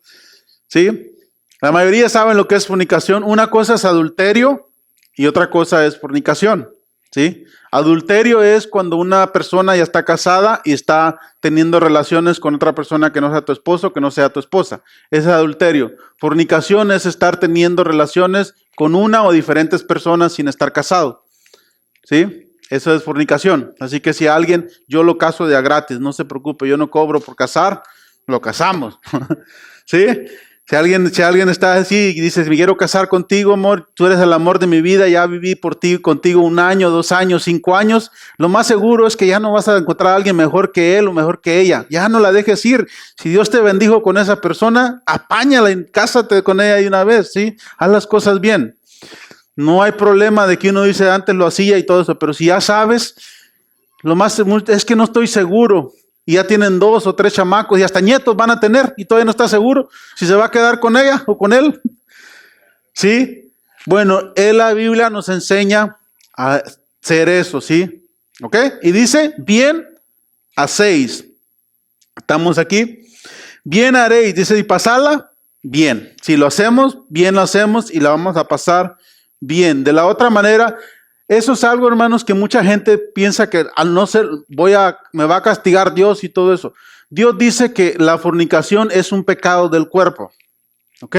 ¿Sí? La mayoría saben lo que es fornicación. Una cosa es adulterio y otra cosa es fornicación. ¿Sí? Adulterio es cuando una persona ya está casada y está teniendo relaciones con otra persona que no sea tu esposo, que no sea tu esposa. Ese es adulterio. Fornicación es estar teniendo relaciones con una o diferentes personas sin estar casado. ¿Sí? Eso es fornicación. Así que si alguien, yo lo caso de a gratis, no se preocupe, yo no cobro por casar, lo casamos. ¿Sí? Si alguien está así y dice, me quiero casar contigo, amor, tú eres el amor de mi vida, ya viví contigo 1 año, 2 años, 5 años, lo más seguro es que ya no vas a encontrar a alguien mejor que él o mejor que ella. Ya no la dejes ir. Si Dios te bendijo con esa persona, apáñala y cásate con ella de una vez, ¿sí? Haz las cosas bien. No hay problema de que uno dice antes lo hacía y todo eso, pero si ya sabes, lo más es que no estoy seguro. Y ya tienen 2 o 3 chamacos y hasta nietos van a tener y todavía no está seguro si se va a quedar con ella o con él. ¿Sí? Bueno, la Biblia nos enseña a hacer eso, ¿sí? ¿Ok? Y dice, bien hacéis. ¿Estamos aquí? Bien haréis, dice, y pasarla bien. Si lo hacemos, bien lo hacemos y la vamos a pasar bien. De la otra manera, eso es algo, hermanos, que mucha gente piensa que al no ser, me va a castigar Dios y todo eso. Dios dice que la fornicación es un pecado del cuerpo. ¿Ok?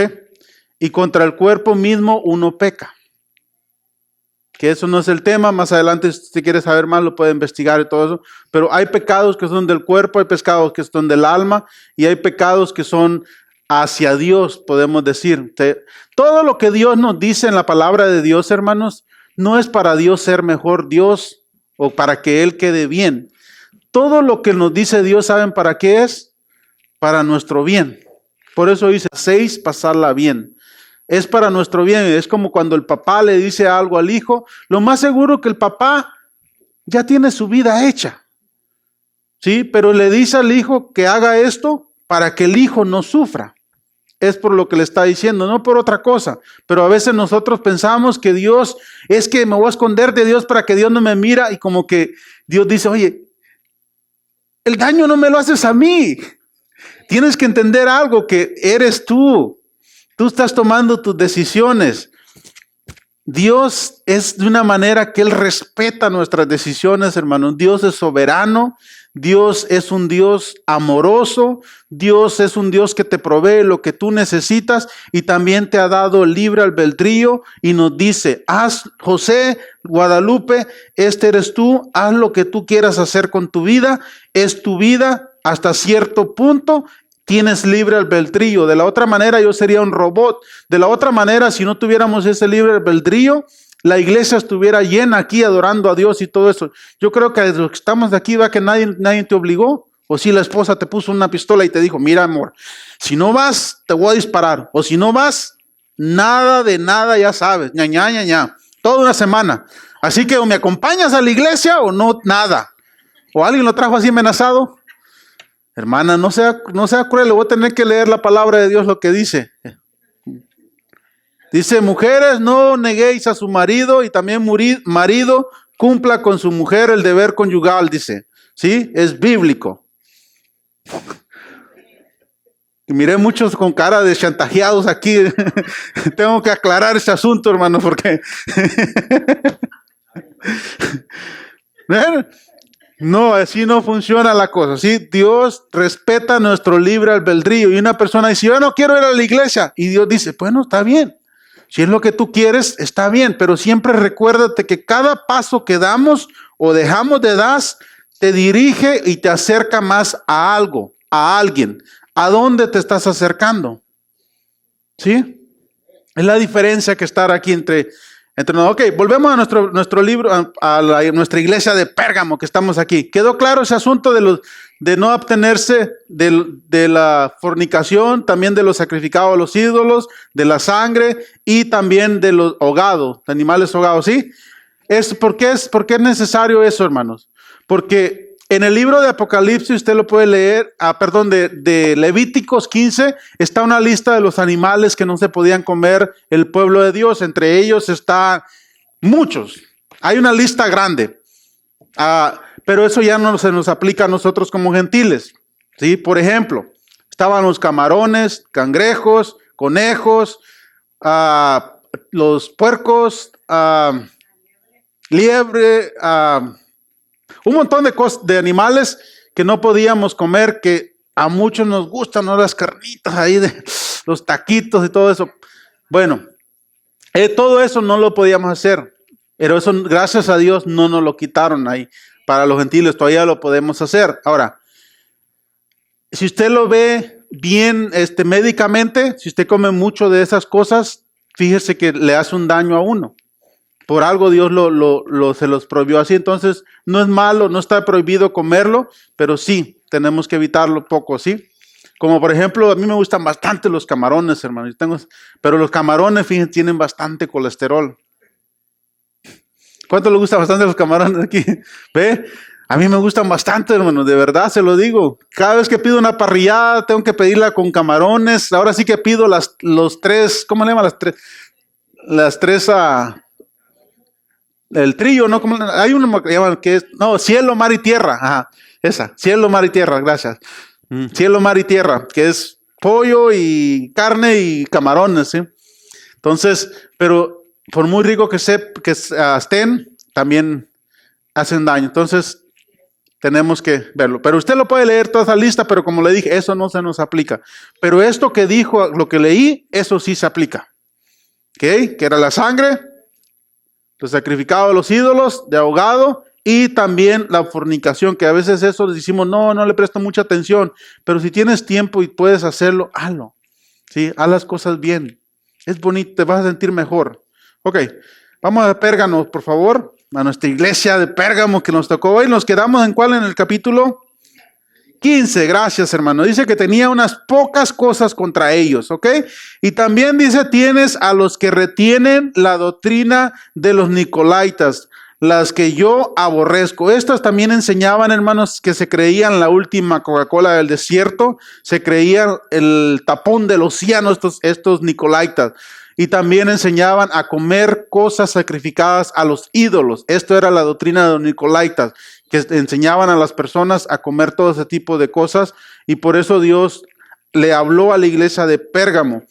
Y contra el cuerpo mismo uno peca. que eso no es el tema. Más adelante, si quieres saber más, lo puede investigar y todo eso. Pero hay pecados que son del cuerpo, hay pecados que son del alma y hay pecados que son hacia Dios, podemos decir. Todo lo que Dios nos dice en la palabra de Dios, hermanos, no es para Dios ser mejor Dios o para que Él quede bien. Todo lo que nos dice Dios, ¿saben para qué es? Para nuestro bien. Por eso dice, hacéis pasarla bien. Es para nuestro bien. Es como cuando el papá le dice algo al hijo. Lo más seguro que el papá ya tiene su vida hecha. ¿Sí? Pero le dice al hijo que haga esto para que el hijo no sufra. Es por lo que le está diciendo, no por otra cosa. Pero a veces nosotros pensamos que Dios, es que me voy a esconder de Dios para que Dios no me mira. Y como que Dios dice, oye, el daño no me lo haces a mí. Tienes que entender algo, que eres tú. Tú estás tomando tus decisiones. Dios es de una manera que Él respeta nuestras decisiones, hermanos. Dios es soberano. Dios es un Dios amoroso. Dios es un Dios que te provee lo que tú necesitas y también te ha dado libre albedrío y nos dice, haz, José, Guadalupe, este eres tú, haz lo que tú quieras hacer con tu vida. Es tu vida hasta cierto punto. Tienes libre albedrío. De la otra manera yo sería un robot. De la otra manera, si no tuviéramos ese libre albedrío, la iglesia estuviera llena aquí adorando a Dios y todo eso. Yo creo que desde los que estamos de aquí va que nadie te obligó. O si la esposa te puso una pistola y te dijo, mira amor, si no vas te voy a disparar. O si no vas, nada de nada, ya sabes. Ña. Toda una semana. Así que o me acompañas a la iglesia o no, nada. O alguien lo trajo así amenazado. Hermana, no sea cruel, le voy a tener que leer la palabra de Dios lo que dice. Dice, mujeres, no neguéis a su marido y también marido cumpla con su mujer el deber conyugal, dice. ¿Sí? Es bíblico. Y miré muchos con cara de chantajeados aquí. Tengo que aclarar ese asunto, hermano, porque... ¿Ven? No, así no funciona la cosa. ¿Sí? Dios respeta nuestro libre albedrío. Y una persona dice, yo no quiero ir a la iglesia. Y Dios dice, bueno, está bien. Si es lo que tú quieres, está bien. Pero siempre recuérdate que cada paso que damos o dejamos de dar, te dirige y te acerca más a algo, a alguien. ¿A dónde te estás acercando? ¿Sí? Es la diferencia que estar aquí entre nosotros. Ok, volvemos a nuestro libro, nuestra iglesia de Pérgamo que estamos aquí. ¿Quedó claro ese asunto de no abstenerse de la fornicación, también de los sacrificados a los ídolos, de la sangre y también de los ahogados, de animales ahogados? ¿Sí? ¿Por qué es necesario eso, hermanos? Porque en el libro de Apocalipsis, usted lo puede leer, de Levíticos 15, está una lista de los animales que no se podían comer el pueblo de Dios. Entre ellos está muchos. Hay una lista grande. Pero eso ya no se nos aplica a nosotros como gentiles. ¿Sí? Por ejemplo, estaban los camarones, cangrejos, conejos, los puercos, liebre, un montón de animales que no podíamos comer, que a muchos nos gustan, ¿no? Las carnitas ahí, de los taquitos y todo eso. Bueno, todo eso no lo podíamos hacer, pero eso, gracias a Dios, no nos lo quitaron ahí. Para los gentiles todavía lo podemos hacer. Ahora, si usted lo ve bien médicamente, si usted come mucho de esas cosas, fíjese que le hace un daño a uno. Por algo Dios se los prohibió así. Entonces, no es malo, no está prohibido comerlo, pero sí, tenemos que evitarlo poco, ¿sí? Como por ejemplo, a mí me gustan bastante los camarones, hermano. Pero los camarones, fíjense, tienen bastante colesterol. ¿Cuánto le gusta bastante los camarones aquí? ¿Ve? A mí me gustan bastante, hermano, de verdad se lo digo. Cada vez que pido una parrillada, tengo que pedirla con camarones. Ahora sí que pido los tres, ¿cómo le llaman las tres? El trillo, ¿no? Hay uno que llaman que es, no, cielo, mar y tierra. Ajá, esa, cielo, mar y tierra, gracias. Cielo, mar y tierra, que es pollo y carne y camarones, ¿sí? Entonces, pero por muy rico que estén, también hacen daño. Entonces, tenemos que verlo. Pero usted lo puede leer toda esa lista, pero como le dije, eso no se nos aplica. Pero esto que dijo, lo que leí, eso sí se aplica. ¿Ok? Que era la sangre, Los sacrificados a los ídolos, de ahogado, y también la fornicación, que a veces eso les decimos, no le presto mucha atención, pero si tienes tiempo y puedes hacerlo, hazlo. ¿Sí? Haz las cosas bien. Es bonito, te vas a sentir mejor. Ok, vamos a Pérgamo, por favor, a nuestra iglesia de Pérgamo que nos tocó hoy. Nos quedamos en ¿cuál? En el capítulo 15, gracias hermano. Dice que tenía unas pocas cosas contra ellos, ¿ok? Y también dice, tienes a los que retienen la doctrina de los Nicolaitas, las que yo aborrezco. Estas también enseñaban, hermanos, que se creían la última Coca-Cola del desierto, se creían el tapón del océano, estos Nicolaitas. Y también enseñaban a comer cosas sacrificadas a los ídolos. Esto era la doctrina de los Nicolaitas, que enseñaban a las personas a comer todo ese tipo de cosas. Y por eso Dios le habló a la iglesia de Pérgamo.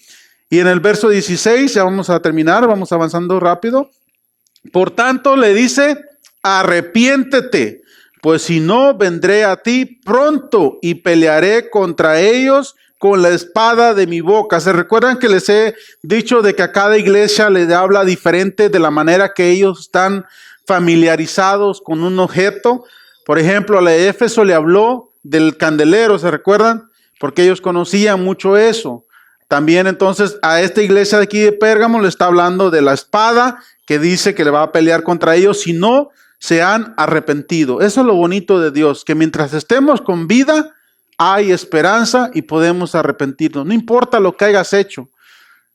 Y en el verso 16, ya vamos a terminar, vamos avanzando rápido. Por tanto, le dice, arrepiéntete, pues si no, vendré a ti pronto y pelearé contra ellos con la espada de mi boca. ¿Se recuerdan que les he dicho de que a cada iglesia le habla diferente de la manera que ellos están familiarizados con un objeto? Por ejemplo, a la de Éfeso le habló del candelero, ¿se recuerdan? Porque ellos conocían mucho eso. También entonces a esta iglesia de aquí de Pérgamo le está hablando de la espada que dice que le va a pelear contra ellos si no se han arrepentido. Eso es lo bonito de Dios, que mientras estemos con vida hay esperanza y podemos arrepentirnos. No importa lo que hayas hecho.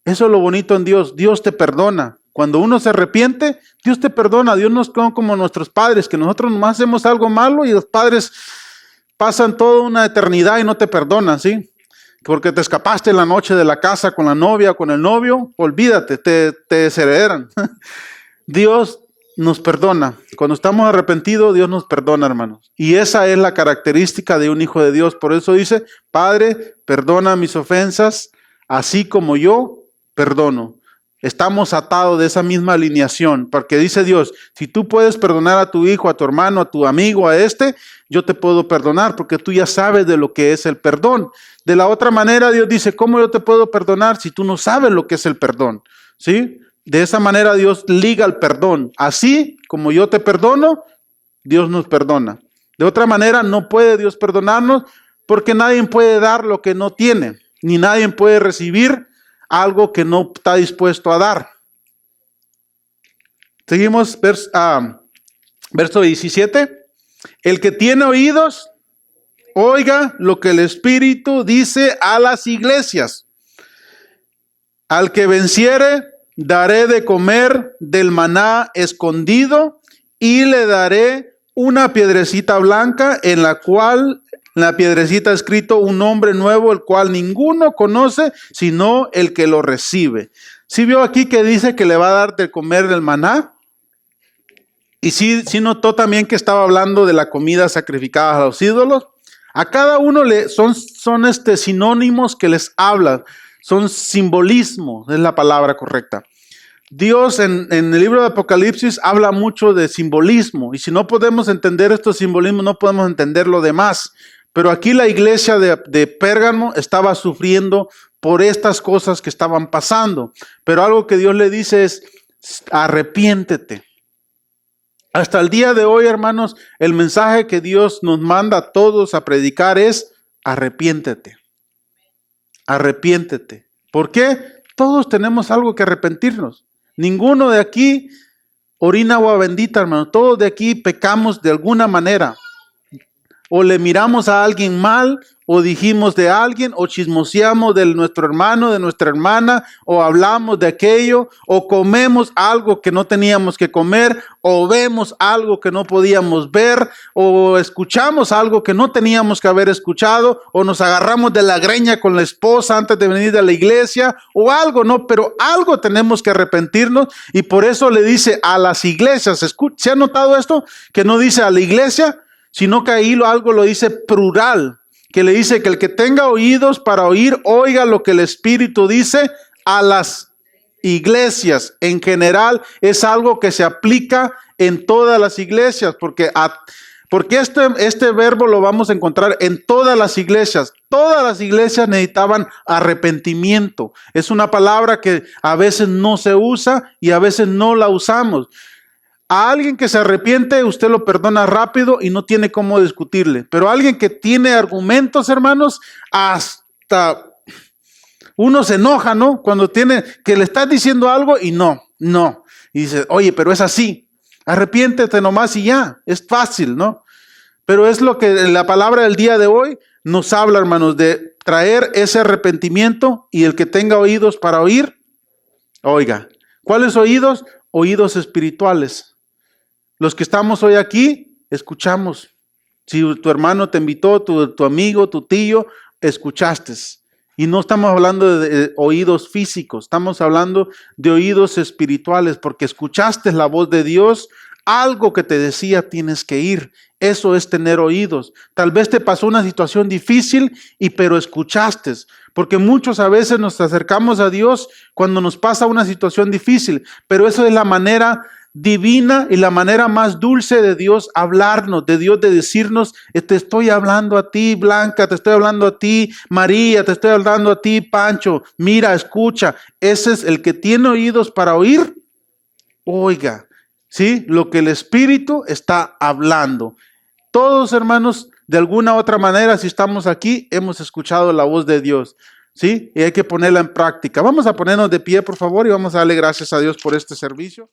Eso es lo bonito en Dios. Dios te perdona. Cuando uno se arrepiente, Dios te perdona. Dios no es como nuestros padres, que nosotros nomás hacemos algo malo y los padres pasan toda una eternidad y no te perdonan, ¿sí? Porque te escapaste en la noche de la casa con la novia o con el novio, olvídate, te desheredan. Dios nos perdona. Cuando estamos arrepentidos, Dios nos perdona, hermanos. Y esa es la característica de un hijo de Dios. Por eso dice, Padre, perdona mis ofensas, así como yo perdono. Estamos atados de esa misma alineación, porque dice Dios, si tú puedes perdonar a tu hijo, a tu hermano, a tu amigo, a yo te puedo perdonar, porque tú ya sabes de lo que es el perdón. De la otra manera, Dios dice, ¿cómo yo te puedo perdonar si tú no sabes lo que es el perdón? ¿Sí? De esa manera Dios liga el perdón. Así como yo te perdono, Dios nos perdona. De otra manera, no puede Dios perdonarnos, porque nadie puede dar lo que no tiene, ni nadie puede recibir algo que no está dispuesto a dar. Seguimos, verso 17. El que tiene oídos, oiga lo que el Espíritu dice a las iglesias. Al que venciere, daré de comer del maná escondido y le daré una piedrecita blanca en la cual la piedrecita ha escrito un nombre nuevo, el cual ninguno conoce, sino el que lo recibe. ¿Sí vio aquí que dice que le va a dar de comer del maná? Y sí notó también que estaba hablando de la comida sacrificada a los ídolos. A cada uno son sinónimos que les habla, son simbolismos, es la palabra correcta. Dios en el libro de Apocalipsis habla mucho de simbolismo, y si no podemos entender estos simbolismos, no podemos entender lo demás. Pero aquí la iglesia de Pérgamo estaba sufriendo por estas cosas que estaban pasando. Pero algo que Dios le dice es, arrepiéntete. Hasta el día de hoy, hermanos, el mensaje que Dios nos manda a todos a predicar es, arrepiéntete. Arrepiéntete. ¿Por qué? Todos tenemos algo que arrepentirnos. Ninguno de aquí orina agua bendita, hermano. Todos de aquí pecamos de alguna manera. O le miramos a alguien mal, o dijimos de alguien, o chismoseamos de nuestro hermano, de nuestra hermana, o hablamos de aquello, o comemos algo que no teníamos que comer, o vemos algo que no podíamos ver, o escuchamos algo que no teníamos que haber escuchado, o nos agarramos de la greña con la esposa antes de venir a la iglesia, o algo, ¿no? Pero algo tenemos que arrepentirnos, y por eso le dice a las iglesias, ¿se ha notado esto? Que no dice a la iglesia, sino que ahí algo lo dice plural, que le dice que el que tenga oídos para oír, oiga lo que el Espíritu dice a las iglesias. En general es algo que se aplica en todas las iglesias, porque este verbo lo vamos a encontrar en todas las iglesias. Todas las iglesias necesitaban arrepentimiento. Es una palabra que a veces no se usa y a veces no la usamos. A alguien que se arrepiente, usted lo perdona rápido y no tiene cómo discutirle. Pero a alguien que tiene argumentos, hermanos, hasta uno se enoja, ¿no? Cuando tiene, que le estás diciendo algo y no. Y dice, oye, pero es así. Arrepiéntete nomás y ya. Es fácil, ¿no? Pero es lo que la palabra del día de hoy nos habla, hermanos, de traer ese arrepentimiento y el que tenga oídos para oír, oiga. ¿Cuáles oídos? Oídos espirituales. Los que estamos hoy aquí, escuchamos. Si tu hermano te invitó, tu amigo, tu tío, escuchaste. Y no estamos hablando de oídos físicos, estamos hablando de oídos espirituales, porque escuchaste la voz de Dios, algo que te decía tienes que ir. Eso es tener oídos. Tal vez te pasó una situación difícil, pero escuchaste. Porque muchos a veces nos acercamos a Dios cuando nos pasa una situación difícil, pero eso es la manera divina y la manera más dulce de Dios hablarnos, de Dios de decirnos, te estoy hablando a ti, Blanca, te estoy hablando a ti, María, te estoy hablando a ti, Pancho, mira, escucha. Ese es el que tiene oídos para oír, oiga, ¿sí? Lo que el Espíritu está hablando. Todos, hermanos, de alguna u otra manera, si estamos aquí, hemos escuchado la voz de Dios, ¿sí? Y hay que ponerla en práctica. Vamos a ponernos de pie, por favor, y vamos a darle gracias a Dios por este servicio.